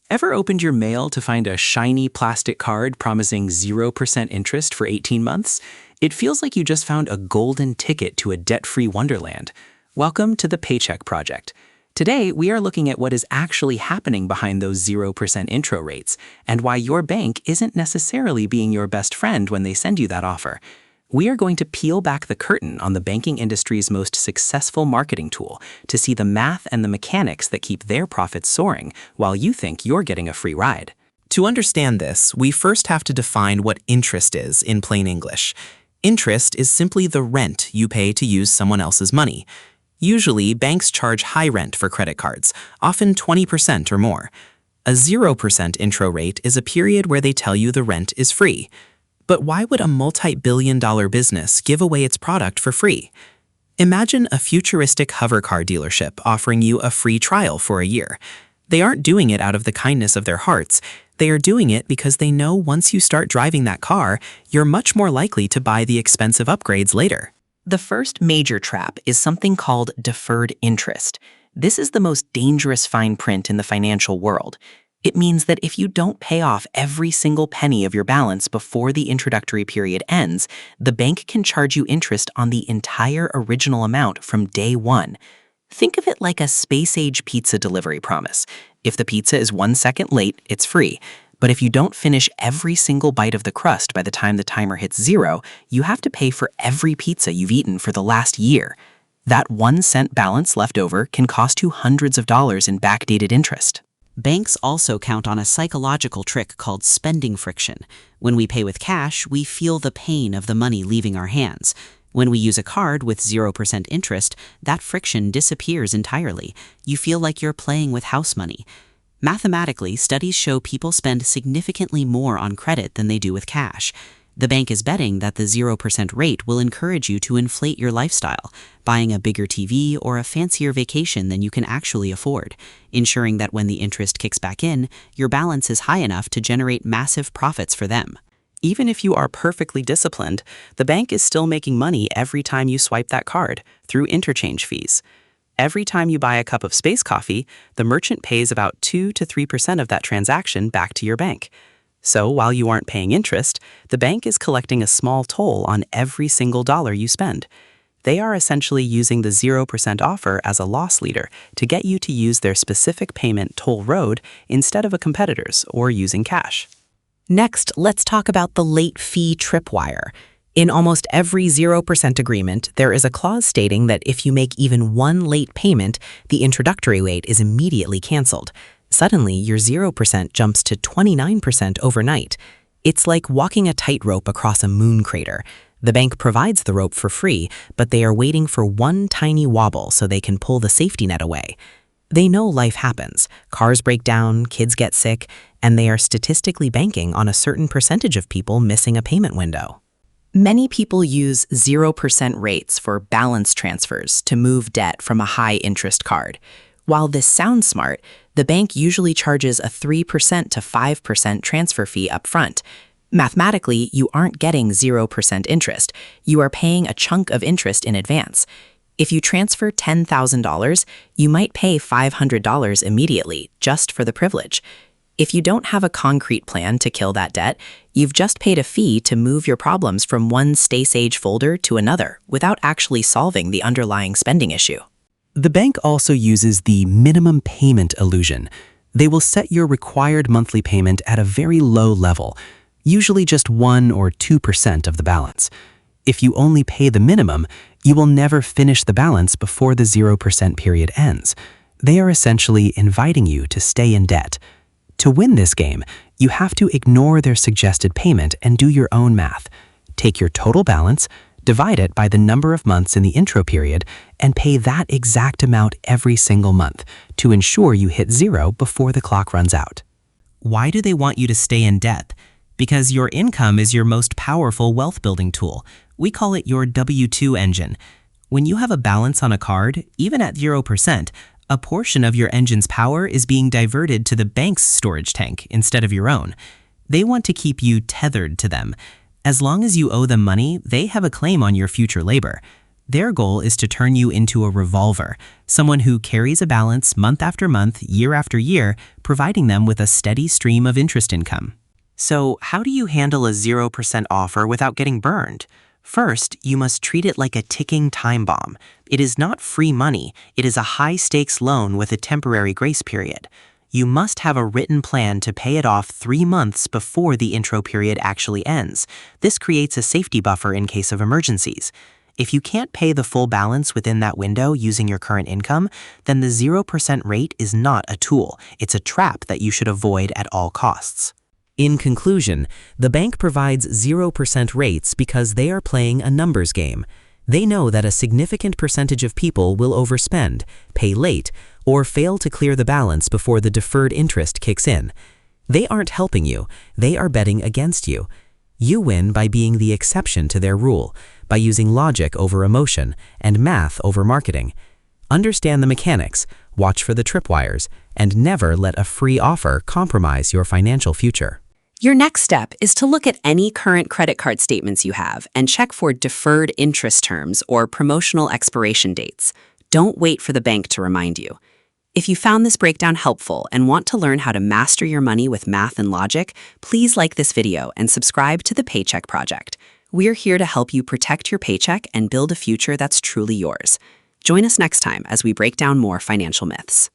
Ever opened your mail to find a shiny plastic card promising 0% interest for 18 months? It feels like you just found a golden ticket to a debt-free wonderland. Welcome to the Paycheck Project. Today, we are looking at what is actually happening behind those 0% intro rates and why your bank isn't necessarily being your best friend when they send you that offer. We are going to peel back the curtain on the banking industry's most successful marketing tool to see the math and the mechanics that keep their profits soaring while you think you're getting a free ride. To understand this, we first have to define what interest is in plain English. Interest is simply the rent you pay to use someone else's money. Usually, banks charge high rent for credit cards, often 20% or more. A 0% intro rate is a period where they tell you the rent is free. But why would a multi-billion-dollar business give away its product for free? Imagine a futuristic hover car dealership offering you a free trial for a year. They aren't doing it out of the kindness of their hearts. They are doing it because they know once you start driving that car, you're much more likely to buy the expensive upgrades later. The first major trap is something called deferred interest. This is the most dangerous fine print in the financial world. It means that if you don't pay off every single penny of your balance before the introductory period ends, the bank can charge you interest on the entire original amount from day one. Think of it like a space-age pizza delivery promise. If the pizza is 1 second late, it's free. But if you don't finish every single bite of the crust by the time the timer hits 0, you have to pay for every pizza you've eaten for the last year. That 1 cent balance left over can cost you hundreds of dollars in backdated interest. Banks also count on a psychological trick called spending friction. When we pay with cash, we feel the pain of the money leaving our hands. When we use a card with 0% interest, that friction disappears entirely. You feel like you're playing with house money. Mathematically, studies show people spend significantly more on credit than they do with cash. The bank is betting that the 0% rate will encourage you to inflate your lifestyle, buying a bigger TV or a fancier vacation than you can actually afford, ensuring that when the interest kicks back in, your balance is high enough to generate massive profits for them. Even if you are perfectly disciplined, the bank is still making money every time you swipe that card through interchange fees. Every time you buy a cup of space coffee, the merchant pays about 2 to 3% of that transaction back to your bank. So while you aren't paying interest, the bank is collecting a small toll on every single dollar you spend. They are essentially using the 0% offer as a loss leader to get you to use their specific payment toll road instead of a competitor's or using cash. Next, let's talk about the late fee Tripwire. In almost every 0% agreement, there is a clause stating that if you make even one late payment, the introductory rate is immediately canceled. Suddenly, your 0% jumps to 29% overnight. It's like walking a tightrope across a moon crater. The bank provides the rope for free, but they are waiting for one tiny wobble so they can pull the safety net away. They know life happens. Cars break down, kids get sick, and they are statistically banking on a certain percentage of people missing a payment window. Many people use 0% rates for balance transfers to move debt from a high-interest card. While this sounds smart, the bank usually charges a 3% to 5% transfer fee up front. Mathematically, you aren't getting 0% interest. You are paying a chunk of interest in advance. If you transfer $10,000, you might pay $500 immediately just for the privilege. If you don't have a concrete plan to kill that debt, you've just paid a fee to move your problems from one stay-sage folder to another without actually solving the underlying spending issue. The bank also uses the minimum payment illusion. They will set your required monthly payment at a very low level, usually just 1 or 2% of the balance. If you only pay the minimum, you will never finish the balance before the 0% period ends. They are essentially inviting you to stay in debt. To win this game, you have to ignore their suggested payment and do your own math. Take your total balance, divide it by the number of months in the intro period, and pay that exact amount every single month to ensure you hit 0 before the clock runs out. Why do they want you to stay in debt? Because your income is your most powerful wealth-building tool. We call it your W-2 engine. When you have a balance on a card, even at 0%, a portion of your engine's power is being diverted to the bank's storage tank instead of your own. They want to keep you tethered to them. As long as you owe them money, they have a claim on your future labor. Their goal is to turn you into a revolver, someone who carries a balance month after month, year after year, providing them with a steady stream of interest income. So, how do you handle a 0% offer without getting burned? First, you must treat it like a ticking time bomb. It is not free money, it is a high-stakes loan with a temporary grace period. You must have a written plan to pay it off 3 months before the intro period actually ends. This creates a safety buffer in case of emergencies. If you can't pay the full balance within that window using your current income, then the 0% rate is not a tool. It's a trap that you should avoid at all costs. In conclusion, the bank provides 0% rates because they are playing a numbers game. They know that a significant percentage of people will overspend, pay late, or fail to clear the balance before the deferred interest kicks in. They aren't helping you, they are betting against you. You win by being the exception to their rule, by using logic over emotion and math over marketing. Understand the mechanics, watch for the tripwires, and never let a free offer compromise your financial future. Your next step is to look at any current credit card statements you have and check for deferred interest terms or promotional expiration dates. Don't wait for the bank to remind you. If you found this breakdown helpful and want to learn how to master your money with math and logic, please like this video and subscribe to the Paycheck Project. We're here to help you protect your paycheck and build a future that's truly yours. Join us next time as we break down more financial myths.